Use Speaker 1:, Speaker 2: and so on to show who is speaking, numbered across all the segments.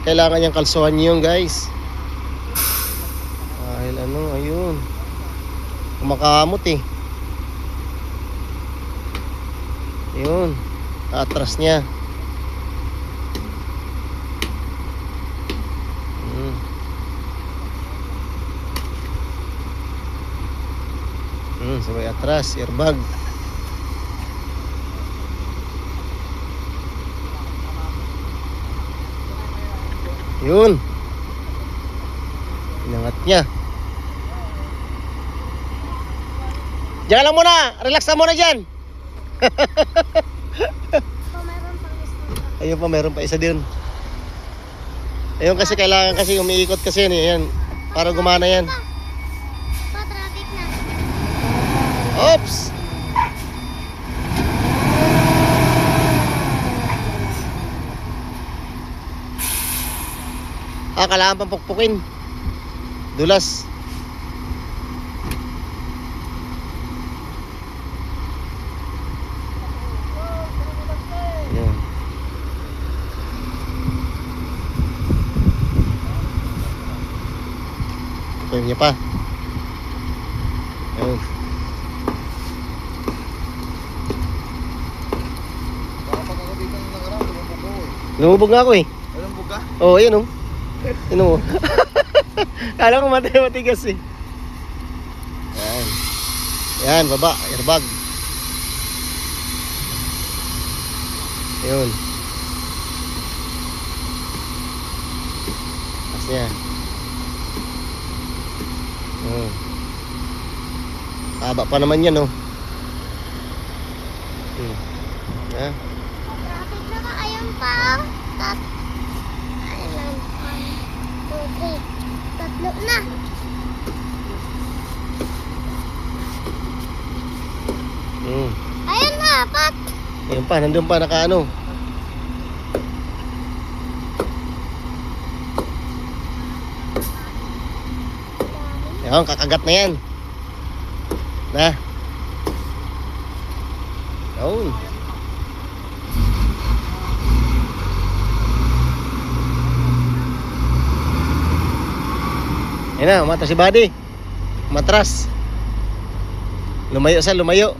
Speaker 1: Kailangan niyang kalsuhan niyo guys. Dahil ayun. Kumakamot eh. Ayun. Atras niya. Sabay atras, airbag. Yun. Inangat niya. Diyan lang muna. Relax ka muna dyan. Ayun pa, meron pa isa din. Ayun kasi kailangan kasi umiikot kasi yan. Yan. Para gumana yan.
Speaker 2: Pa-traffic na.
Speaker 1: Oops. Kailangan pang pukpukin. Dulas. Ayan. Pwede niya pa. Ayan. Lumubog nga ako eh.
Speaker 3: Lumubog ka?
Speaker 1: Oo, ayan oh. Ano mo? Kala ko matigas eh. Yan. Yan, baba, airbag. Ayun. Tapos yan. Haba pa naman yan oh. Ha?
Speaker 2: Traffic na ka. Ayun pa. Ayun. 1, 2, 3. Tatlo na. Ayun na, Pat.
Speaker 1: Ayun pa, nandun pa nakaano. Ayun, kakagat na yan. Na. Ayun. Ayun na, umata si Buddy. Matras. Lumayo sa lumayo.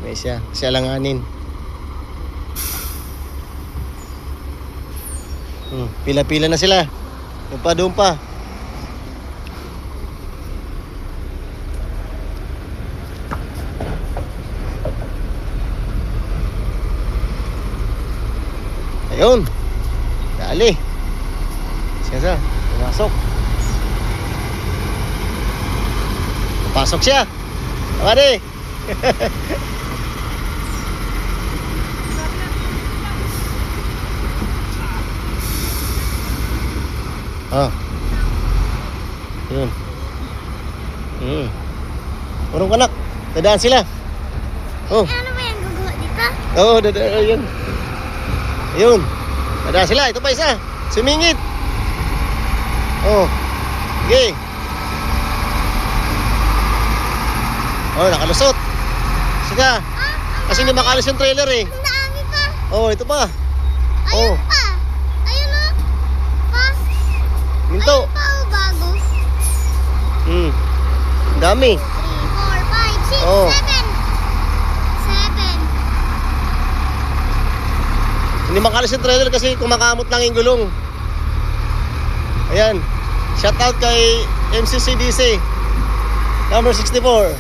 Speaker 1: May siya langanin. Pila-pila na sila. Doon pa. Ayun. Dali. Siya. Pumasok. Pasok siya. Tawari. Yun. Urong kanak. Dadaan sila. Oh.
Speaker 2: Ano ba yung gugulo dito?
Speaker 1: Oo, ayun. Ayun. Dadaan sila. Ito pa isa. Sumingit. Oh. Okay. Oh, nakalusot. Sige. Kasi hindi makalis yung trailer eh.
Speaker 2: Ang dami pa.
Speaker 1: Oh, ito pa.
Speaker 2: Ayun pa. Ayun o. Pa.
Speaker 1: Minto.
Speaker 2: Ayun pa o bago.
Speaker 1: Dami.
Speaker 2: 3, 4, 5, 6,
Speaker 1: Oh.
Speaker 2: 7. 7.
Speaker 1: Hindi makalis yung trailer kasi kumakamot lang yung gulong. Ayan. Shout out kay MCCDC. Number 64.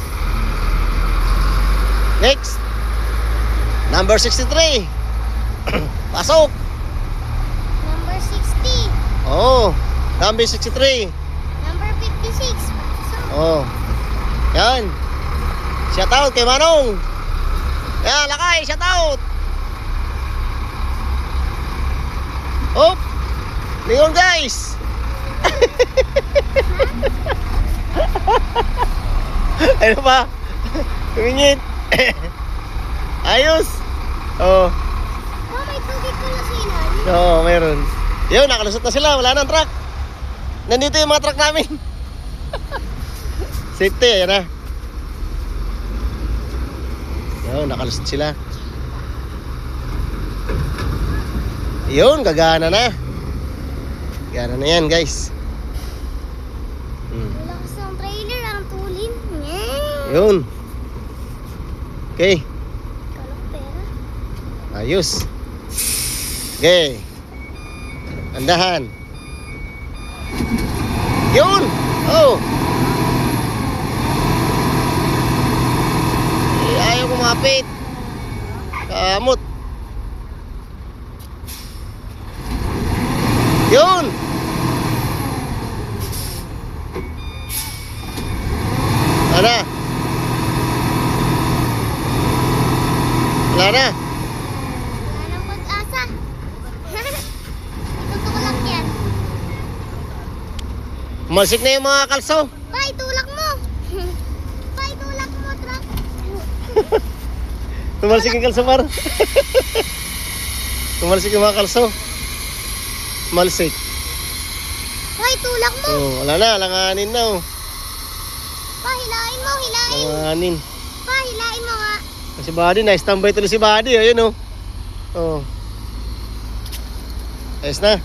Speaker 1: Next. Number 63. Pasok.
Speaker 2: Number 60.
Speaker 1: Oh. Number 63.
Speaker 2: Number 56. So,
Speaker 1: Oh. Yan. Shout out kay Manong. Yan, lakay. Shout out. Oh. Lingon guys. Ano ba? Tumingin. Ayos. Oh.
Speaker 2: may tubig ko na sinan.
Speaker 1: Oo, meron. Yun, nakalusot na sila. Wala nang truck. Nandito yung mga truck namin. Safety, ayan na. Yun, nakalusot sila. Yun, gagana na. Gagana na yan, guys.
Speaker 2: Lakas ng trailer ang tulin.
Speaker 1: Yun. Okay.
Speaker 2: Kala ko pera.
Speaker 1: Ayos. Okay. Andahan. Yun. Oh. Ayaw kumapit. Kamot. Yun. Wala na. Wala na.
Speaker 2: Wala nang pag-asa. Itutulak yan.
Speaker 1: Masik na yung mga kalso.
Speaker 2: Pa, itulak mo. Pa, itulak mo, truck.
Speaker 1: Tumalsik yung kalso, par. Tumalsik yung mga kalso. Malsik.
Speaker 2: Pa, itulak mo.
Speaker 1: Oh, wala na, langanin na. Oh.
Speaker 2: Pa, hilain mo, hilain.
Speaker 1: Langanin.
Speaker 2: Pa, hilain mo nga.
Speaker 1: Si Buddy, nice tambay tuloy si Buddy. Ayun, oh. Oh. Ayos na.